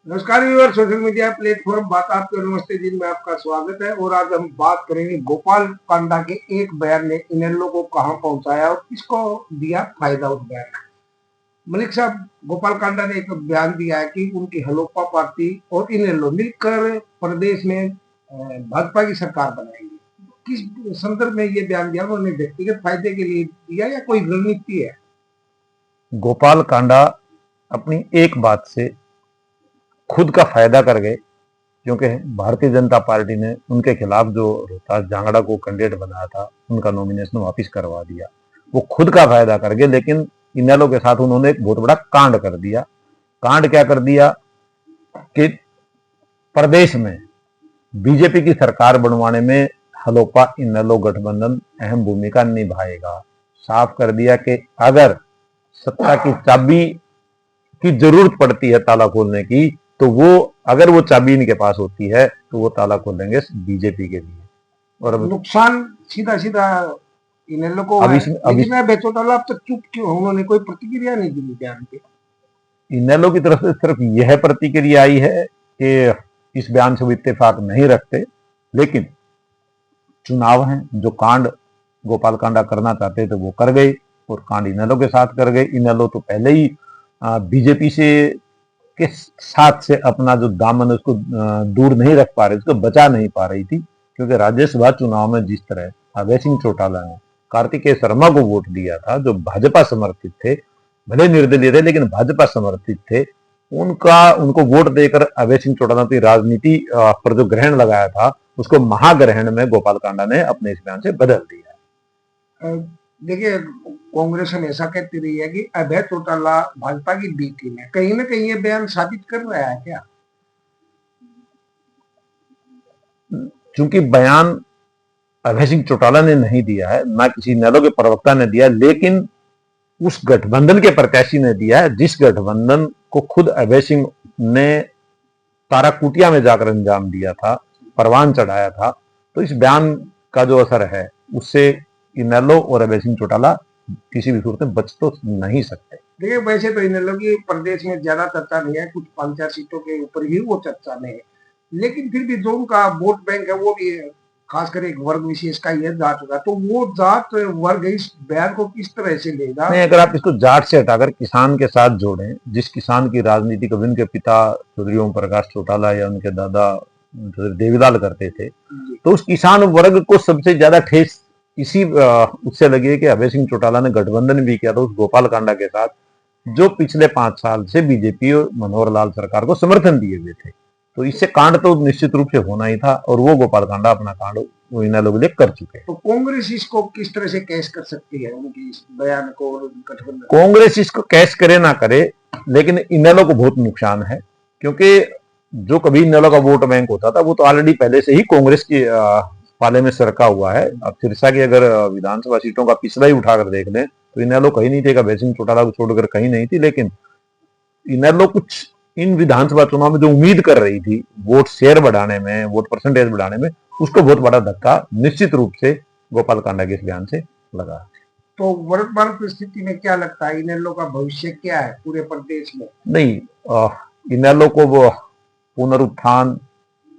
नमस्कार viewer, social media platform बात आपके नमस्ते जी में आपका स्वागत है। और आज हम बात करेंगे गोपाल कांडा के एक बयान ने इनेलो को कहां पहुंचाया और किसको दिया फायदा उस बयान का। मलिक साहब, गोपाल कांडा ने एक बयान दिया है कि उनकी हलोपा पार्टी और इनेलो मिलकर प्रदेश में भाजपा की सरकार बनाएंगे। किस संदर्भ में ये बयान दिया? उन्होंने व्यक्तिगत फायदे के लिए दिया या कोई रणनीति है? गोपाल कांडा अपनी एक बात से खुद का फायदा कर गए, क्योंकि भारतीय जनता पार्टी ने उनके खिलाफ जो रोहतास जांगड़ा को कैंडिडेट बनाया था उनका नॉमिनेशन वापस करवा दिया। वो खुद का फायदा कर गए, लेकिन इनेलो के साथ उन्होंने एक बहुत बड़ा कांड कर दिया। कांड क्या कर दिया कि प्रदेश में बीजेपी की सरकार बनवाने में हलोपा इनेलो गठबंधन अहम भूमिका निभाएगा। साफ कर दिया कि अगर सत्ता की चाबी की जरूरत पड़ती है ताला खोलने की, तो वो अगर वो चाबी इनके पास होती है तो वो ताला खोलेंगे बीजेपी के लिए। और नुकसान सीधा सीधा इनेलो को है। लेकिन मैं बेचौटाला अब तक चुप क्यों? उन्होंने कोई प्रतिक्रिया नहीं दी बयान की। इनेलो की तरफ से सिर्फ यह प्रतिक्रिया आई है कि इस बयान से वो इत्तेफाक नहीं रखते, लेकिन चुनाव है, जो कांड गोपाल कांडा करना चाहते थे वो कर गए और कांड इनेलो के साथ कर गए। इनेलो तो पहले ही बीजेपी से के साथ से अपना जो दामन उसको दूर नहीं रख पा रही, उसको बचा नहीं पा रही थी, क्योंकि राज्यसभा चुनाव में जिस तरह अभय सिंह चौटाला ने कार्तिकेय शर्मा को वोट दिया था, जो भाजपा समर्थित थे, भले निर्दलीय थे लेकिन भाजपा समर्थित थे, उनको वोट देकर अभय सिंह चौटाला की राजनीति पर जो ग्रहण लगाया था उसको महाग्रहण में गोपाल कांडा ने अपने इस बयान से बदल दिया। देखिए, कांग्रेस हमेशा कहती रही है कि अभय चौटाला भाजपा की बी टीम है। कहीं ना कहीं ये बयान साबित कर रहा है क्या? चूंकि बयान अभय सिंह चौटाला ने नहीं दिया है, ना किसी इनेलो के प्रवक्ता ने दिया, लेकिन उस गठबंधन के प्रत्याशी ने दिया है जिस गठबंधन को खुद अभय सिंह ने ताराकुटिया में जाकर अंजाम दिया था, परवान चढ़ाया था। तो इस बयान का जो असर है उससे इनेलो और अभय सिंह चौटाला किसी भी सूरत में बच तो नहीं सकते। देखिए, वैसे तो इनेलो की प्रदेश में ज्यादा चर्चा नहीं है, कुछ 5-4 सीटों के ऊपर ही वो चर्चा में है, लेकिन फिर भी जो उनका वोट बैंक है वो भी खासकर एक वर्ग विशेष का यह जाट होगा। तो वो जाट वर्ग इस बयान को किस तरह से लेगा? नहीं, अगर आप इसको जाट से हटाकर किसान के साथ जोड़ें, जिस किसान की राजनीति कभी उनके पिता चौधरी ओम प्रकाश चौटाला या उनके दादा देवीलाल करते थे, तो उस किसान वर्ग को सबसे ज्यादा ठेस इसी उससे लगी है कि अभय सिंह चौटाला ने गठबंधन भी किया था उस गोपाल कांडा के साथ, जो पिछले 5 साल से बीजेपी और मनोहर लाल सरकार को समर्थन दिए हुए थे। तो इससे कांड तो निश्चित रूप से होना ही था, और वो गोपाल कांडा अपना कांड वो इनेलो के लिए कर चुके हैं। तो कांग्रेस इसको किस तरह से कैश कर सकती है, उनकी इस बयान को? गठबंधन कांग्रेस इसको कैश करे ना करे, लेकिन इनेलो को बहुत नुकसान है, क्योंकि जो कभी इनेलो का वोट बैंक होता था वो तो ऑलरेडी पहले से ही कांग्रेस की पाले में सरका हुआ है। अब सिरसा की अगर विधानसभा सीटों का पिछला ही उठाकर देख लें तो इनेलो कहीं नहीं थे, अभय सिंह चौटाला को छोड़कर कहीं नहीं थी, लेकिन इनेलो कुछ इन विधानसभा चुनाव में जो उम्मीद कर रही थी वोट शेयर बढ़ाने में, वोट परसेंटेज बढ़ाने में, उसको बहुत बड़ा धक्का निश्चित रूप से गोपाल कांडा के इस बयान से लगा। तो वर्तमान परिस्थिति में क्या लगता है, इनेलो का भविष्य क्या है पूरे प्रदेश में? नहीं, इनेलो को वो पुनरुत्थान,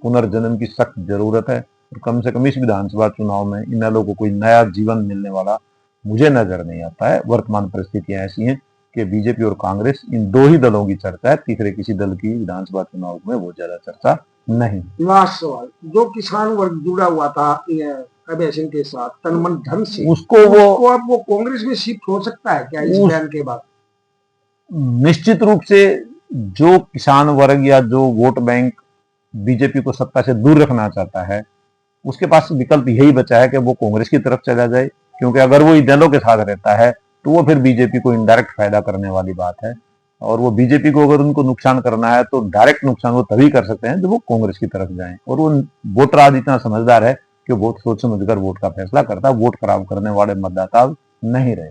पुनर्जन्म की सख्त जरूरत है, और कम से कम इस विधानसभा चुनाव में इनेलो को कोई नया जीवन मिलने वाला मुझे नजर नहीं आता है। वर्तमान परिस्थितियां ऐसी हैं कि बीजेपी और कांग्रेस, इन 2 ही दलों की चर्चा है, तीसरे किसी दल की विधानसभा चुनाव में वो ज्यादा चर्चा नहीं। लास्ट सवाल, जो किसान वर्ग जुड़ा हुआ था अभय सिंह के साथ तन मन धन से, उसको अब वो कांग्रेस में शिफ्ट हो सकता है क्या इस बयान के बाद? निश्चित रूप से जो किसान वर्ग या जो वोट बैंक बीजेपी को सत्ता से दूर रखना चाहता है, उसके पास विकल्प यही बचा है कि वो कांग्रेस की तरफ चला जाए, क्योंकि अगर वो इनेलो के साथ रहता है तो वो फिर बीजेपी को इनडायरेक्ट फायदा करने वाली बात है, और वो बीजेपी को अगर उनको नुकसान करना है तो डायरेक्ट नुकसान वो तभी कर सकते हैं जब वो कांग्रेस की तरफ जाएं। और वो वोटर आज इतना समझदार है कि वो सोच समझकर वोट का फैसला करता है, वोट खराब करने वाले मतदाता नहीं रहे।